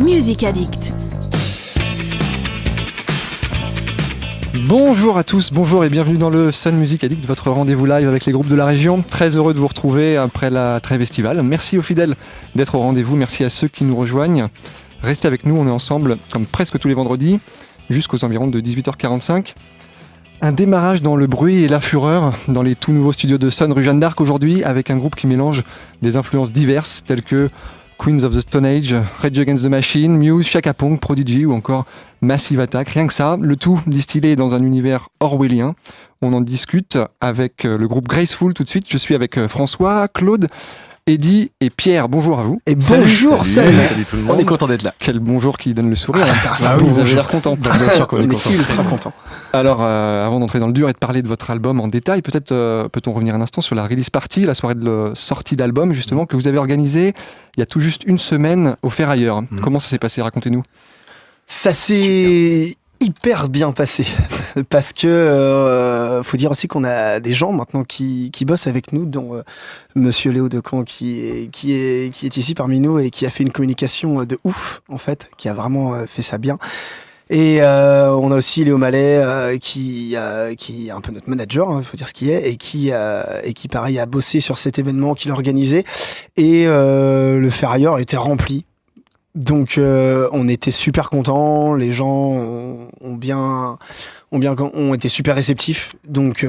Music Addict. Bonjour à tous, bonjour et bienvenue dans le Sun Music Addict, votre rendez-vous live avec les groupes de la région. Très heureux de vous retrouver après la trêve estivale. Merci aux fidèles d'être au rendez-vous, merci à ceux qui nous rejoignent. Restez avec nous, on est ensemble comme presque tous les vendredis, jusqu'aux environs de 18h45. Un démarrage dans le bruit et la fureur dans les tout nouveaux studios de Sun rue Jeanne d'Arc aujourd'hui, avec un groupe qui mélange des influences diverses telles que Queens of the Stone Age, Rage Against the Machine, Muse, Chaka Ponk, Prodigy ou encore Massive Attack. Rien que ça, le tout distillé dans un univers orwellien. On en discute avec le groupe Graceful tout de suite. Je suis avec François, Claude, Eddy et Pierre. Bonjour à vous. Et bonjour, salut tout le monde. On est content d'être là. Quel bonjour qui donne le sourire. Vous avez l'air content. Bien sûr qu'on est content. Ultra content. Alors, avant d'entrer dans le dur et de parler de votre album en détail, peut-être peut-on revenir un instant sur la release party, la soirée de sortie d'album justement que vous avez organisée il y a tout juste une semaine au Ferrailleur. Comment ça s'est passé? Racontez-nous. Ça s'est hyper bien passé parce que faut dire aussi qu'on a des gens maintenant qui bossent avec nous, dont Monsieur Léo Decamp qui est ici parmi nous et qui a fait une communication de ouf en fait, qui a vraiment fait ça bien. Et on a aussi Léo Mallet qui est un peu notre manager, il faut dire ce qu'il est, et qui pareil a bossé sur cet événement qu'il a organisé. Et le Ferrailleur était rempli. Donc on était super contents, les gens ont été super réceptifs, donc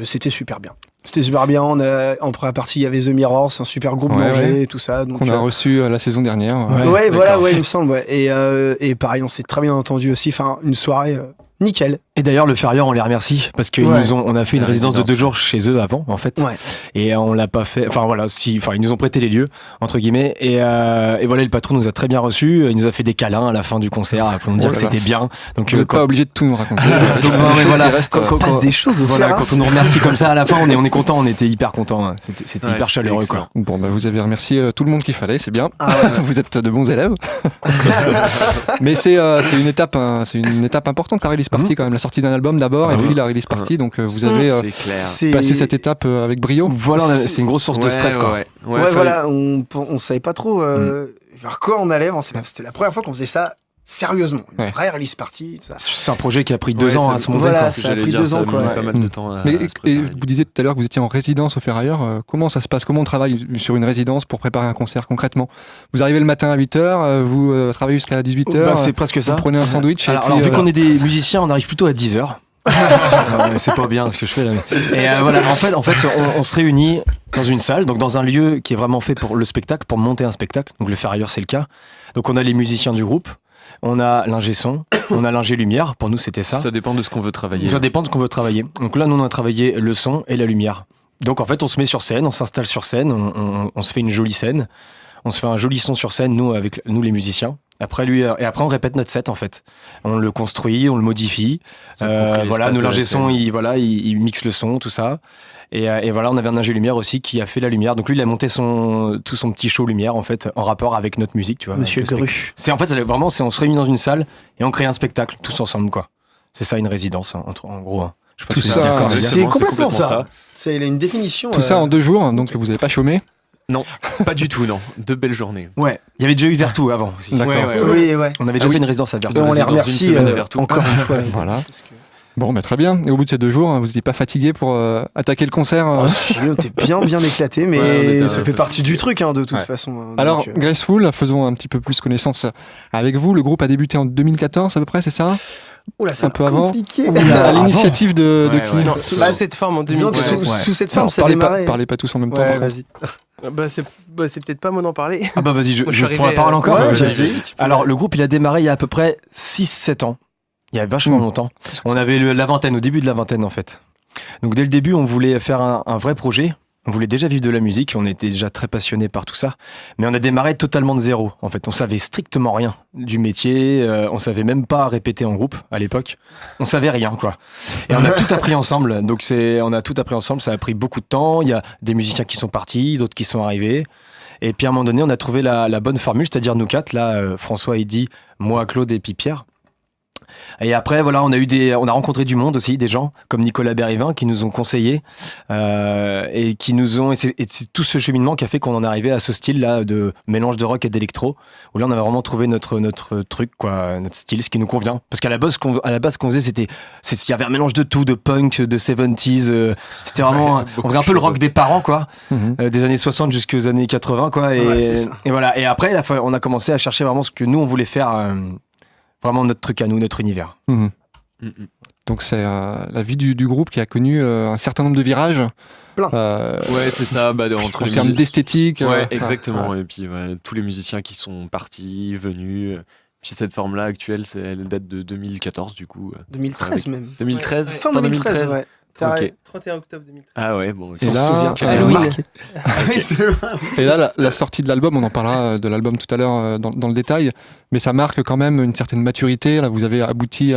c'était super bien. C'était super bien, en première partie il y avait The Mirror, c'est un super groupe d'Angers et tout ça. Donc, qu'on a reçu la saison dernière. Il me semble. Ouais. Et pareil, on s'est très bien entendu aussi, enfin une soirée nickel. Et d'ailleurs, le Ferrailleur, on les remercie parce qu'on a fait une résidence de 2 jours chez eux avant, en fait. Ouais. Et on l'a pas fait. Enfin voilà, ils nous ont prêté les lieux entre guillemets. Et voilà, le patron nous a très bien reçus. Il nous a fait des câlins à la fin du concert pour nous dire que c'était bien. Donc vous n'êtes pas obligé de tout nous raconter. Donc voilà, quand passe des choses. Quand on nous remercie comme ça à la fin, on est content. On était hyper content. C'était hyper chaleureux, quoi. Bon, vous avez remercié tout le monde qu'il fallait, c'est bien. Vous êtes de bons élèves. Mais c'est une étape importante, la release party quand même. La sortie d'un album d'abord et puis la release party, donc vous avez passé cette étape avec brio. Voilà, c'est une grosse source de stress, quoi. Voilà, on savait pas trop vers quoi on allait. C'était la première fois qu'on faisait ça sérieusement, une vraie release party. Ça. C'est un projet qui a pris 2 ans à se monter. Voilà, ça a pris 2 ans. Quoi. Pas mal de temps. Et vous disiez tout à l'heure que vous étiez en résidence au Ferrailleur. Comment ça se passe? Comment on travaille sur une résidence pour préparer un concert concrètement? Vous arrivez le matin à 8h, vous travaillez jusqu'à 18h. C'est presque ça. Vous prenez un sandwich. Alors vu qu'on est des musiciens, on arrive plutôt à 10h. C'est pas bien ce que je fais là. Et voilà, en fait, on se réunit dans une salle, donc dans un lieu qui est vraiment fait pour le spectacle, pour monter un spectacle. Donc le Ferrailleur, c'est le cas. Donc on a les musiciens du groupe. On a l'ingé son, on a l'ingé lumière, pour nous c'était ça. Ça dépend de ce qu'on veut travailler. Ça dépend de ce qu'on veut travailler. Donc là, nous on a travaillé le son et la lumière. Donc en fait, on se met sur scène, on s'installe sur scène, on se fait une jolie scène, on se fait un joli son sur scène, nous avec nous les musiciens. Après on répète notre set en fait. On le construit, on le modifie. Voilà, nous l'ingé son, il mixe le son, tout ça. Et voilà, on avait un ingé lumière aussi qui a fait la lumière. Donc lui, il a monté tout son petit show lumière en fait, en rapport avec notre musique, tu vois. Monsieur Gru. C'est en fait, on se réunit dans une salle et on crée un spectacle tous ensemble, quoi. C'est ça une résidence, en gros. Je sais pas tout si ça, c'est complètement ça. Il a une définition. Tout ça en 2 jours, donc vous n'avez pas chômé? Non, pas du tout, non. 2 belles journées. Ouais, il y avait déjà eu Vertou avant aussi. D'accord. Oui. On avait déjà fait une résidence à Vertou. On les remercie encore une fois. Voilà. Bon, très bien. Et au bout de ces 2 jours, vous n'étiez pas fatigué pour attaquer le concert Si, on était bien éclaté, mais ça fait partie du truc, de toute façon. Alors, Graceful, faisons un petit peu plus connaissance avec vous. Le groupe a débuté en 2014 à peu près, c'est ça? Oula, c'est un peu compliqué. À l'initiative de qui? Non, sous cette forme en 2014. Sous cette forme, ça démarrait. Parlez pas tous en même temps. Vas-y. C'est peut-être pas moi d'en parler. Ah bah vas-y, je prends la parole encore. Alors, le groupe, il a démarré il y a à peu près 6-7 ans. Il y a vachement longtemps. On avait la vingtaine, au début de la vingtaine en fait. Donc dès le début, on voulait faire un vrai projet. On voulait déjà vivre de la musique, on était déjà très passionnés par tout ça. Mais on a démarré totalement de zéro. En fait, on savait strictement rien du métier. On savait même pas répéter en groupe à l'époque. On savait rien, quoi. Et on a tout appris ensemble. Donc on a tout appris ensemble. Ça a pris beaucoup de temps. Il y a des musiciens qui sont partis, d'autres qui sont arrivés. Et puis à un moment donné, on a trouvé la bonne formule, c'est-à-dire nous 4, là, François, Eddy, moi, Claude et puis Pierre. Et après, voilà, on a rencontré du monde aussi, des gens comme Nicolas Berrivin qui nous ont conseillé et qui nous ont. Et c'est tout ce cheminement qui a fait qu'on en est arrivé à ce style-là de mélange de rock et d'électro, où là, on avait vraiment trouvé notre truc, quoi, notre style, ce qui nous convient. Parce qu'à la base, ce qu'on faisait, il y avait un mélange de tout, de punk, de 70s. C'était vraiment. On faisait un peu le rock des parents, quoi, des années 60 jusqu'aux années 80, quoi. Et voilà. Et après, on a commencé à chercher vraiment ce que nous, on voulait faire. Vraiment notre truc à nous, notre univers. Donc c'est la vie du groupe qui a connu un certain nombre de virages. Plein. Ouais, c'est ça. Entre En les termes d'esthétique. Ouais, exactement. Et puis tous les musiciens qui sont partis, venus. Puis cette forme-là actuelle, elle date de 2014 du coup. 2013 même. 2013. Fin 2013, ouais. Ok. 31 octobre 2013. Ah ouais, bon. Et là, Halloween. Et là, la sortie de l'album, on en parlera de l'album tout à l'heure dans le détail, mais ça marque quand même une certaine maturité. Là, vous avez abouti,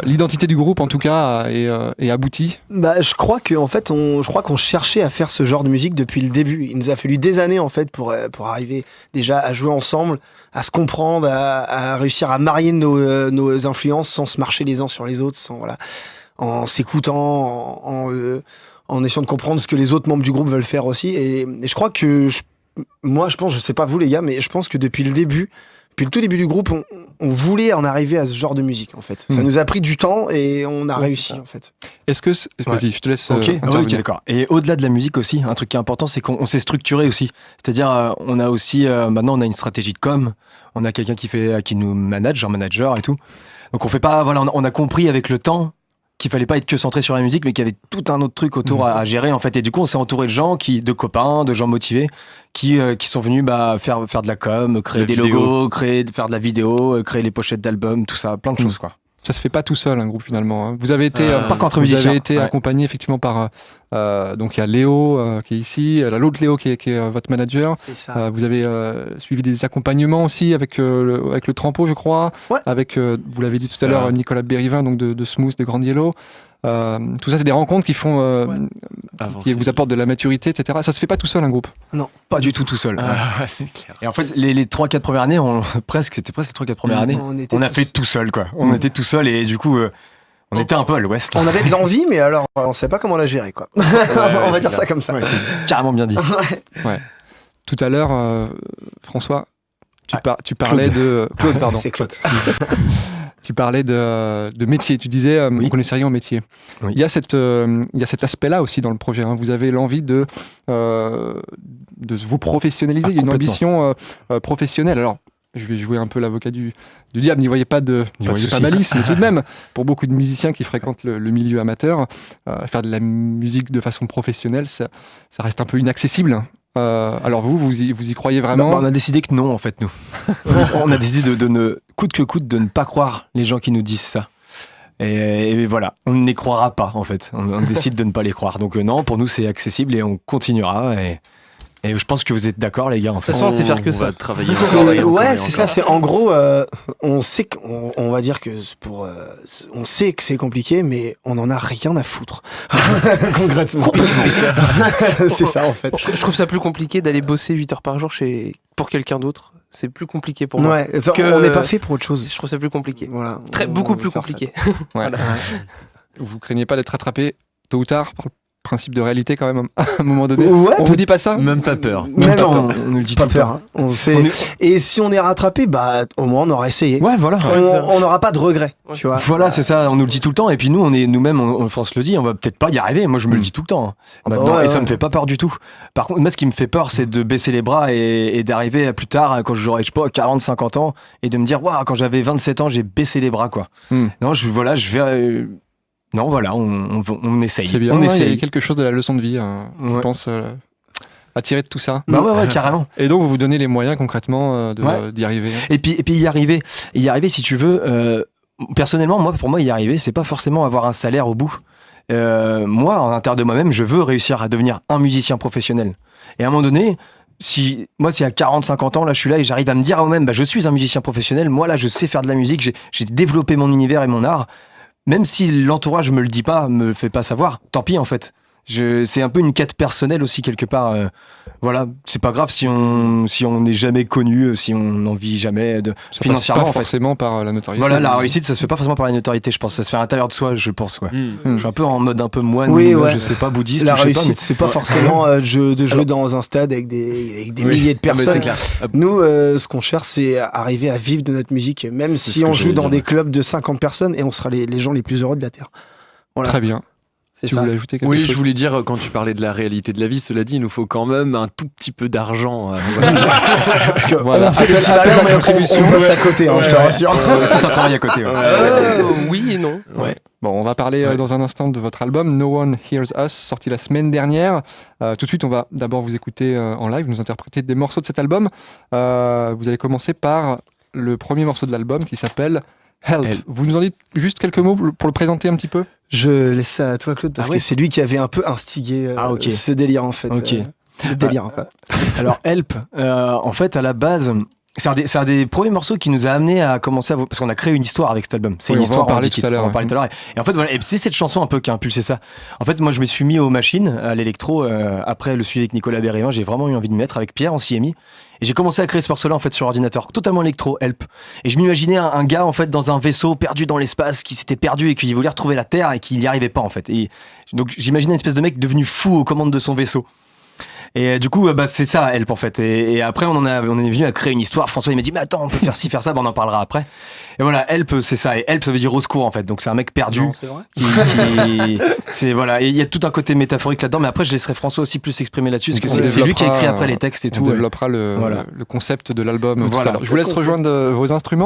l'identité du groupe en tout cas est aboutie. Je crois qu'on cherchait à faire ce genre de musique depuis le début. Il nous a fallu des années en fait pour arriver déjà à jouer ensemble, à se comprendre, à réussir à marier nos influences sans se marcher les uns sur les autres, en s'écoutant, en essayant de comprendre ce que les autres membres du groupe veulent faire aussi. Et je crois que, moi je pense, je sais pas vous les gars, mais je pense que depuis le tout début du groupe, on voulait en arriver à ce genre de musique en fait. Ça nous a pris du temps et on a réussi en fait. Est-ce que... Vas-y, je te laisse Ok, d'accord. Et au-delà de la musique aussi, un truc qui est important, c'est qu'on s'est structuré aussi. C'est-à-dire, on a aussi, maintenant on a une stratégie de com, on a quelqu'un qui nous manage, un manager et tout. Donc on fait pas, voilà, on a compris avec le temps qu'il fallait pas être que centré sur la musique, mais qu'il y avait tout un autre truc autour à gérer en fait. Et du coup, on s'est entouré de copains, de gens motivés, qui sont venus faire de la com, créer des logos, faire de la vidéo, créer les pochettes d'albums, tout ça, plein de choses quoi. Ça se fait pas tout seul un groupe finalement. Vous avez été, pas qu'entre musiciens. Vous avez été accompagné effectivement par donc il y a Léo qui est ici, l'autre Léo qui est votre manager. C'est ça. Vous avez suivi des accompagnements aussi avec le Trampo, je crois. Ouais. Avec vous l'avez dit tout à l'heure, Nicolas Berrivin donc de Smooth, de Grand Yellow. Tout ça, c'est des rencontres qui font, qui vous apportent de la maturité, etc. Ça se fait pas tout seul un groupe. Non, pas du tout seul. C'est clair. Et en fait, les 3-4 premières années, c'était presque les 3-4 premières années, on a fait tout seul quoi. On était tout seul et du coup, on était un peu à l'ouest. On avait de l'envie, mais alors on savait pas comment la gérer quoi. On va dire ça comme ça. Ouais, c'est carrément bien dit. Ouais. Tout à l'heure, François, tu parlais de Claude, pardon. C'est Claude. Tu parlais de métier, tu disais on ne connaissait rien au métier. Oui. Il y a cet aspect-là aussi dans le projet. Vous avez l'envie de vous professionnaliser. Il y a une ambition professionnelle. Alors, je vais jouer un peu l'avocat du diable. N'y voyez pas malice, mais tout de même, pour beaucoup de musiciens qui fréquentent le milieu amateur, faire de la musique de façon professionnelle, ça reste un peu inaccessible. Alors vous y croyez vraiment? On a décidé que non, en fait, nous. On a décidé de ne coûte que coûte de ne pas croire les gens qui nous disent ça. Et voilà, on ne les croira pas, en fait. On décide de ne pas les croire. Donc non, pour nous, c'est accessible et on continuera. Et je pense que vous êtes d'accord, les gars. En fait. De toute façon, on sait faire que on ça. va travailler encore et encore Ouais, et c'est encore. ça. C'est en gros, on sait qu'on va dire que on sait que c'est compliqué, mais on en a rien à foutre. Concrètement. C'est ça. C'est ça en fait. Je trouve ça plus compliqué d'aller bosser 8 heures par jour pour quelqu'un d'autre. C'est plus compliqué pour moi. Ouais, ça, on n'est pas fait pour autre chose. Je trouve ça plus compliqué. Voilà. Beaucoup On plus veut faire compliqué. Ouais. Vous craignez pas d'être rattrapé tôt ou tard par le principe de réalité quand même à un moment donné? Ouais, on vous dit pas ça? Même pas peur. Même Tout le temps, pas on nous le dit pas tout le peur. temps. Hein. On sait. Et si on est rattrapé, au moins on aura essayé. Ouais, voilà. On n'aura pas de regrets, tu vois. Voilà, c'est ça, on nous le dit tout le temps. Et puis nous-mêmes, on se le dit, on va peut-être pas y arriver. Moi, je me le dis tout le temps. Maintenant, et ça me fait pas peur du tout. Par contre, moi, ce qui me fait peur, c'est de baisser les bras et d'arriver à plus tard, quand j'aurai, je sais pas, 40, 50 ans, et de me dire, waouh, quand j'avais 27 ans, j'ai baissé les bras, quoi. Non, je vais. Non, voilà, on essaye. C'est bien. On Il y a essaye. quelque chose de la leçon de vie, je Ouais. pense, à tirer de tout ça. Bah ouais, carrément. Et donc, vous vous donnez les moyens concrètement d'y arriver. Et puis y arriver, si tu veux, personnellement, pour moi, y arriver, c'est pas forcément avoir un salaire au bout. Moi, en l'intérieur de moi-même, je veux réussir à devenir un musicien professionnel. Et à un moment donné, si à 40, 50 ans, là, je suis là et j'arrive à me dire à moi-même, je suis un musicien professionnel, moi, là, je sais faire de la musique, j'ai développé mon univers et mon art, même si l'entourage me le dit pas, me le fait pas savoir, tant pis, en fait. C'est un peu une quête personnelle aussi, quelque part. Voilà, c'est pas grave si on n'est jamais connu, si on n'en vit jamais Ça financièrement. passe pas forcément par la notoriété. Voilà, la réussite, ça se fait pas forcément par la notoriété, je pense. Ça se fait à l'intérieur de soi, je pense. Ouais. Je suis un peu en mode un peu moine, je sais pas, bouddhiste. La je sais réussite, pas, c'est pas forcément de jouer dans un stade avec des milliers de personnes. c'est clair. Nous, ce qu'on cherche, c'est arriver à vivre de notre musique, même C'est si ce que on j'allais joue dans dire, des ouais. clubs de 50 personnes et on sera les gens les plus heureux de la Terre. Voilà. Très bien. C'est Tu ça. voulais ajouter quelque Oui, chose je voulais dire, quand tu parlais de la réalité de la vie, cela dit, il nous faut quand même un tout petit peu d'argent. Parce que Voilà. on fait des petits Appel à malins, mais contribution. on bosse à côté, je te rassure. ça, ça travaille à côté. Ouais. Oui et non. Bon, on va parler dans un instant de votre album No One Hears Us, sorti la semaine dernière. Tout de suite, on va d'abord vous écouter en live, nous interpréter des morceaux de cet album. Vous allez commencer par le premier morceau de l'album qui s'appelle Help. Help. Vous nous en dites juste quelques mots pour le présenter un petit peu? Je laisse ça à toi, Claude, parce Ah ouais que c'est lui qui avait un peu instigé ok. ce délire, en fait. Ok. Le délire, quoi. Alors, Help, en fait, à la base, c'est un des premiers morceaux qui nous a amené à commencer à... Parce qu'on a créé une histoire avec cet album. C'est Oui, une on va en histoire, parler dit tout à l'heure, on va en parler tout à l'heure. Et en fait, voilà, et c'est cette chanson un peu qui a impulsé ça. En fait, moi, je me suis mis aux machines, à l'électro, après le suivi avec Nicolas Berrivin, j'ai vraiment eu envie de me mettre avec Pierre, on s'y est mis. Et j'ai commencé à créer ce morceau-là en fait sur ordinateur, totalement électro, Help. Et je m'imaginais un gars en fait dans un vaisseau perdu dans l'espace, qui s'était perdu et qui voulait retrouver la Terre et qui n'y arrivait pas en fait. Et donc j'imaginais une espèce de mec devenu fou aux commandes de son vaisseau. Et du coup, c'est ça, Help en fait. Et après, on est venu à créer une histoire. François, il m'a dit, mais attends, on peut faire ci, faire ça, on en parlera après. Et voilà, Help, c'est ça. Et Help, ça veut dire au secours en fait. Donc c'est un mec perdu. Non, c'est vrai. C'est voilà. Et il y a tout un côté métaphorique là-dedans. Mais après, je laisserai François aussi plus s'exprimer là-dessus, parce que On c'est lui qui a écrit développera, après les textes et On tout. développera le Voilà. concept de l'album tout Voilà. à l'heure. Je vous laisse rejoindre vos instruments.